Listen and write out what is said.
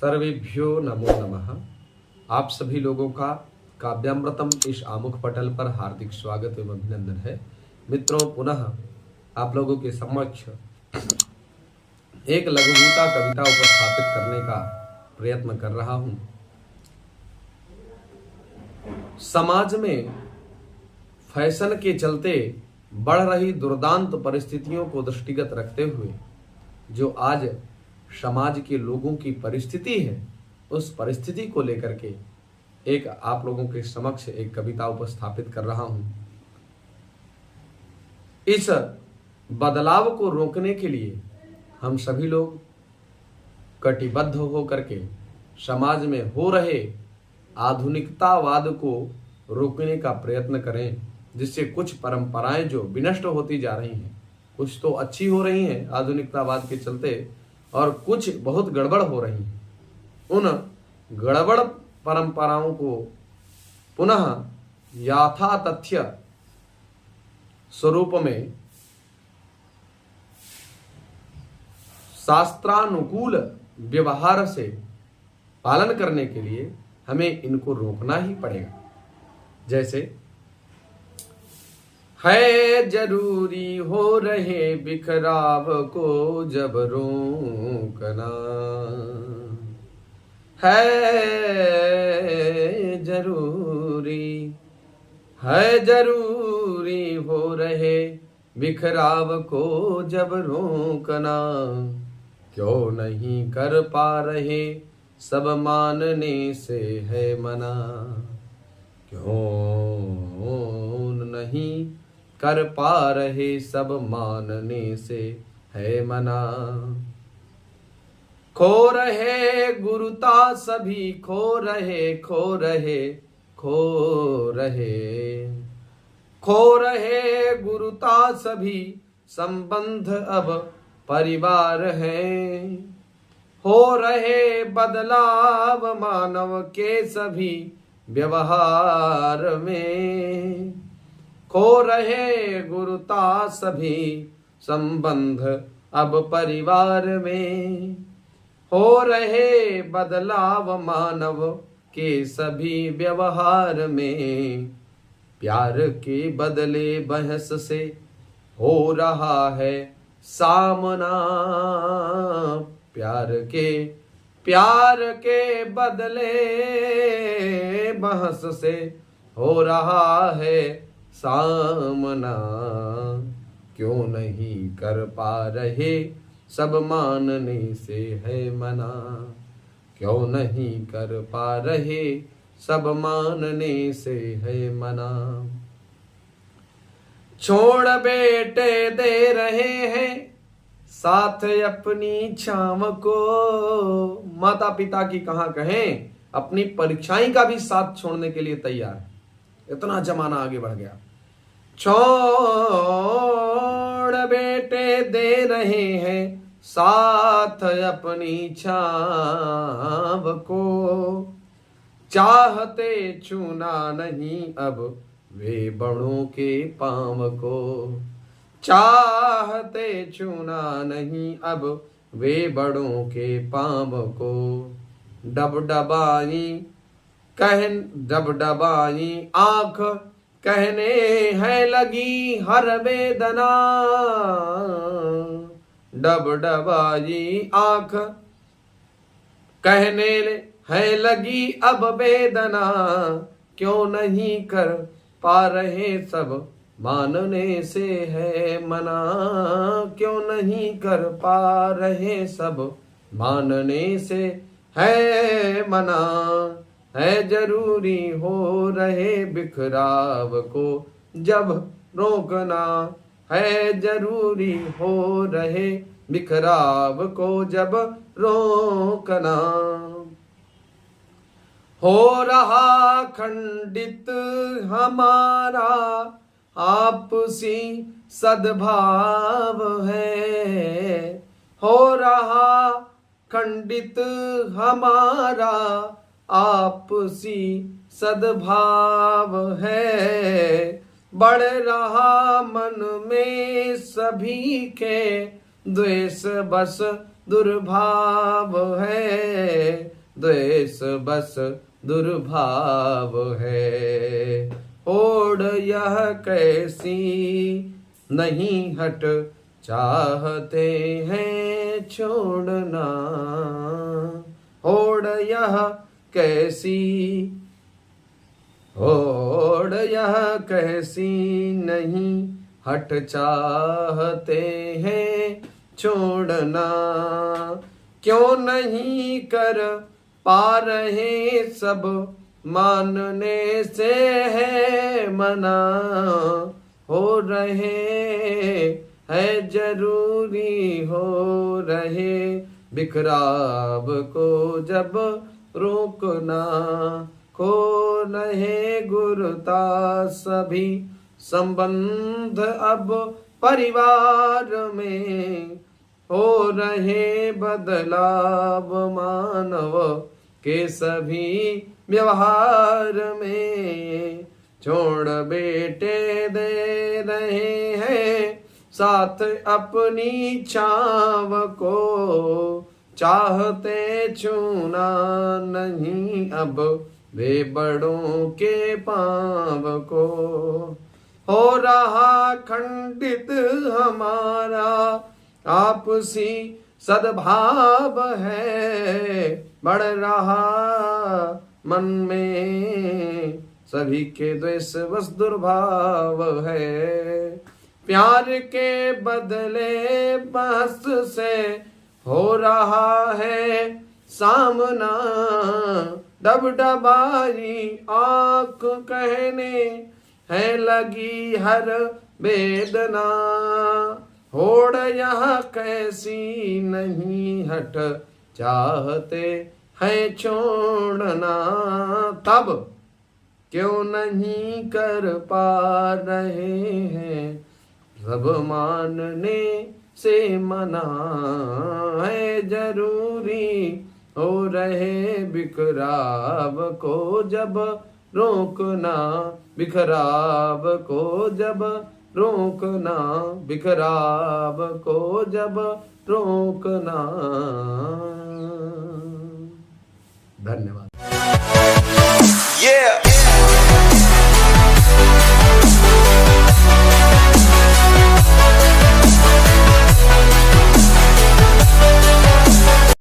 सर्वेभ्यो नमो नमः। आप सभी लोगों का काव्यामृतम इस आमुख पटल पर हार्दिक स्वागत एवं अभिनंदन है। मित्रों, पुनः आप लोगों के समक्ष एक लघुगीता कविता उपस्थापित करने का प्रयत्न कर रहा हूं। समाज में फैशन के चलते बढ़ रही दुर्दांत परिस्थितियों को दृष्टिगत रखते हुए जो आज समाज के लोगों की परिस्थिति है, उस परिस्थिति को लेकर के एक आप लोगों के समक्ष एक कविता उपस्थापित कर रहा हूं। इस बदलाव को रोकने के लिए हम सभी लोग कटिबद्ध होकर के समाज में हो रहे आधुनिकतावाद को रोकने का प्रयत्न करें, जिससे कुछ परंपराएं जो विनष्ट होती जा रही हैं, कुछ तो अच्छी हो रही हैं आधुनिकतावाद के चलते और कुछ बहुत गड़बड़ हो रही हैं। उन गड़बड़ परंपराओं को पुनः यथातथ्य स्वरूप में शास्त्रानुकूल व्यवहार से पालन करने के लिए हमें इनको रोकना ही पड़ेगा। जैसे है जरूरी हो रहे बिखराव को जब रोकना, है जरूरी हो रहे बिखराव को जब रोकना, क्यों नहीं कर पा रहे सब मानने से है मना, क्यों नहीं कर पा रहे सब मानने से है मना। खो रहे गुरुता सभी खो रहे गुरुता सभी संबंध अब परिवार है, हो रहे बदलाव मानव के सभी व्यवहार में, खो रहे गुरुता सभी संबंध अब परिवार में, हो रहे बदलाव मानव के सभी व्यवहार में, प्यार के बदले बहस से हो रहा है सामना, प्यार के बदले बहस से हो रहा है सामना, क्यों नहीं कर पा रहे सब मानने से है मना, क्यों नहीं कर पा रहे सब मानने से है मना। छोड़ बेटे दे रहे हैं साथ अपनी छाव को, माता पिता की कहां कहें, अपनी परीक्षाएं का भी साथ छोड़ने के लिए तैयार है। इतना जमाना आगे बढ़ गया। छोड़ बेटे दे रहे हैं साथ अपनी छाव को, चाहते छूना नहीं अब वे बड़ों के पांव को, चाहते छूना नहीं अब वे बड़ों के पांव को, डबडबाई आंख कहने है लगी हर वेदना, डबडबाई आंख कहने है लगी अब वेदना, क्यों नहीं कर पा रहे सब मानने से है मना, क्यों नहीं कर पा रहे सब मानने से है मना, है जरूरी हो रहे बिखराव को जब रोकना, है जरूरी हो रहे बिखराव को जब रोकना। हो रहा खंडित हमारा आपसी सद्भाव है, हो रहा खंडित हमारा आपसी सद्भाव है, बढ़ रहा मन में सभी के द्वेष बस दुर्भाव है, द्वेष बस दुर्भाव है। होड़ यह कैसी नहीं हट चाहते हैं छोड़ना। होड़ यह कैसी, होड़ यह कैसी नहीं हट चाहते हैं छोड़ना। क्यों नहीं कर पा रहे सब मानने से है मना। हो रहे है जरूरी हो रहे बिखराव को जब रोकना। खो रहे गुरुता सभी संबंध अब परिवार में। हो रहे बदलाव मानव के सभी व्यवहार में। छोड़ बेटे दे रहे हैं साथ अपनी छाव को। चाहते छूना नहीं अब वे बड़ों के पांव को। हो रहा खंडित हमारा आपसी सद्भाव है। बढ़ रहा मन में सभी के द्वेष बस दुर्भाव है। प्यार के बदले बहस से हो रहा है सामना। डबडबाई आंख कहने है लगी हर वेदना। होड़ यह कैसी नहीं हट चाहते हैं छोड़ना। तब क्यों नहीं कर पा रहे हैं सब मानने से मना। है जरूरी हो रहे बिखराव को जब रोकना। बिखराव को जब रोकना। बिखराव को जब रोकना। धन्यवाद।